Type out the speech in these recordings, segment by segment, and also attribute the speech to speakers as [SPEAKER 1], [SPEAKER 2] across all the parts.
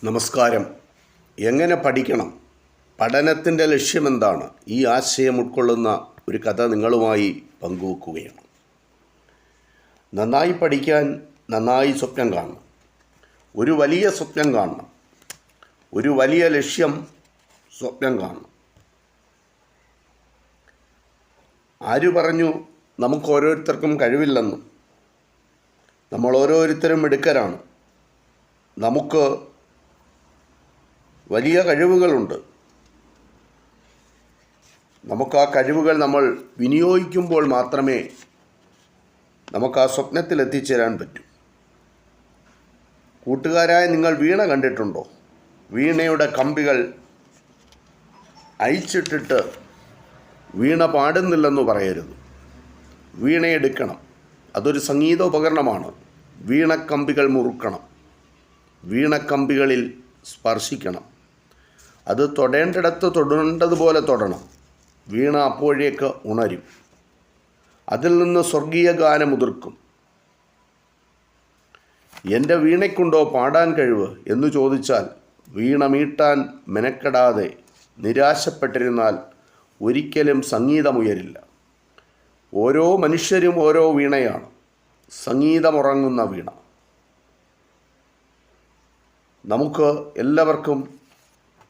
[SPEAKER 1] നമസ്കാരം. എങ്ങനെ പഠിക്കണം, പഠനത്തിൻ്റെ ലക്ഷ്യമെന്താണ്, ഈ ആശയം ഉൾക്കൊള്ളുന്ന ഒരു കഥ നിങ്ങളുമായി പങ്കുവെക്കുകയാണ്. നന്നായി പഠിക്കാൻ നന്നായി സ്വപ്നം കാണണം. ഒരു വലിയ സ്വപ്നം കാണണം. ഒരു വലിയ ലക്ഷ്യം സ്വപ്നം കാണണം. ആര് പറഞ്ഞു നമുക്ക് ഓരോരുത്തർക്കും കഴിവില്ലെന്ന്? നമ്മൾ ഓരോരുത്തരും മിടുക്കരാണ്. നമുക്ക് വലിയ കഴിവുകളുണ്ട്. നമുക്ക് ആ കഴിവുകൾ നമ്മൾ വിനിയോഗിക്കുമ്പോൾ മാത്രമേ നമുക്ക് ആ സ്വപ്നത്തിൽ എത്തിച്ചേരാൻ പറ്റൂ. കൂട്ടുകാരായ നിങ്ങൾ വീണ കണ്ടിട്ടുണ്ടോ? വീണയുടെ കമ്പികൾ അഴിച്ചിട്ടിട്ട് വീണ പാടുന്നില്ലെന്ന് പറയരുത്. വീണയെടുക്കണം. അതൊരു സംഗീത ഉപകരണമാണ്. വീണക്കമ്പികൾ മുറുക്കണം. വീണക്കമ്പികളിൽ സ്പർശിക്കണം. അത് തൊടേണ്ടിടത്ത് തൊടേണ്ടതുപോലെ തൊടണം. വീണ അപ്പോഴേക്ക് ഉണരും. അതിൽ നിന്ന് സ്വർഗീയ ഗാനം ഉതിർക്കും. എൻ്റെ വീണയ്ക്കുണ്ടോ പാടാൻ കഴിവ് എന്ന് ചോദിച്ചാൽ വീണ മീട്ടാൻ മെനക്കെടാതെ നിരാശപ്പെട്ടിരുന്നാൽ ഒരിക്കലും സംഗീതമുയരില്ല. ഓരോ മനുഷ്യരും ഓരോ വീണയാണ്. സംഗീതമുറങ്ങുന്ന വീണ. നമുക്ക് എല്ലാവർക്കും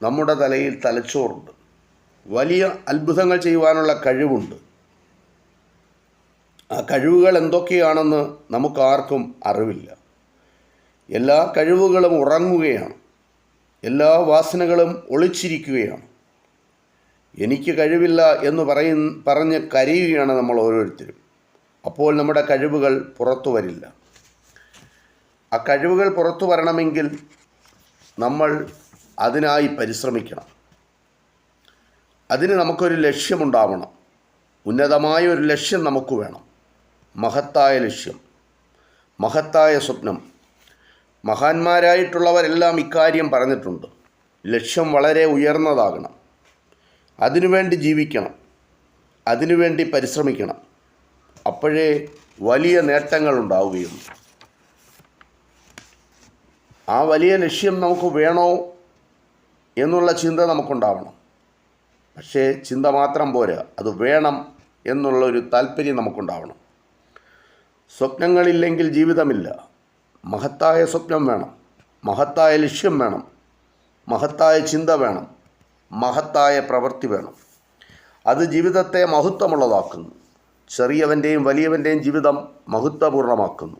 [SPEAKER 1] നമ്മുടെ തലയിൽ തലച്ചോറുണ്ട്. വലിയ അത്ഭുതങ്ങൾ ചെയ്യുവാനുള്ള കഴിവുണ്ട്. ആ കഴിവുകൾ എന്തൊക്കെയാണെന്ന് നമുക്കാർക്കും അറിവില്ല. എല്ലാ കഴിവുകളും ഉറങ്ങുകയാണ്. എല്ലാ വാസനകളും ഒളിച്ചിരിക്കുകയാണ്. എനിക്ക് കഴിവില്ല എന്ന് പറഞ്ഞ് കരയുകയാണ് നമ്മൾ ഓരോരുത്തരും. അപ്പോൾ നമ്മുടെ കഴിവുകൾ പുറത്തു വരില്ല. ആ കഴിവുകൾ പുറത്തു വരണമെങ്കിൽ നമ്മൾ അതിനായി പരിശ്രമിക്കണം. അതിന് നമുക്കൊരു ലക്ഷ്യമുണ്ടാവണം. ഉന്നതമായ ഒരു ലക്ഷ്യം നമുക്ക് വേണം. മഹത്തായ ലക്ഷ്യം, മഹത്തായ സ്വപ്നം. മഹാന്മാരായിട്ടുള്ളവരെല്ലാം ഇക്കാര്യം പറഞ്ഞിട്ടുണ്ട്. ലക്ഷ്യം വളരെ ഉയർന്നതാകണം. അതിനുവേണ്ടി ജീവിക്കണം. അതിനുവേണ്ടി പരിശ്രമിക്കണം. അപ്പോഴേ വലിയ നേട്ടങ്ങൾ ഉണ്ടാവുകയുള്ളൂ. ആ വലിയ ലക്ഷ്യം നമുക്ക് വേണോ എന്നുള്ള ചിന്ത നമുക്കുണ്ടാവണം. പക്ഷേ ചിന്ത മാത്രം പോരാ, അത് വേണം എന്നുള്ളൊരു താല്പര്യം നമുക്കുണ്ടാവണം. സ്വപ്നങ്ങളില്ലെങ്കിൽ ജീവിതമില്ല. മഹത്തായ സ്വപ്നം വേണം. മഹത്തായ ലക്ഷ്യം വേണം. മഹത്തായ ചിന്ത വേണം. മഹത്തായ പ്രവൃത്തി വേണം. അത് ജീവിതത്തെ മഹത്വമുള്ളതാക്കുന്നു. ചെറിയവൻ്റെയും വലിയവൻ്റെയും ജീവിതം മഹത്വപൂർണ്ണമാക്കുന്നു.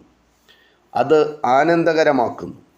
[SPEAKER 1] അത് ആനന്ദകരമാക്കുന്നു.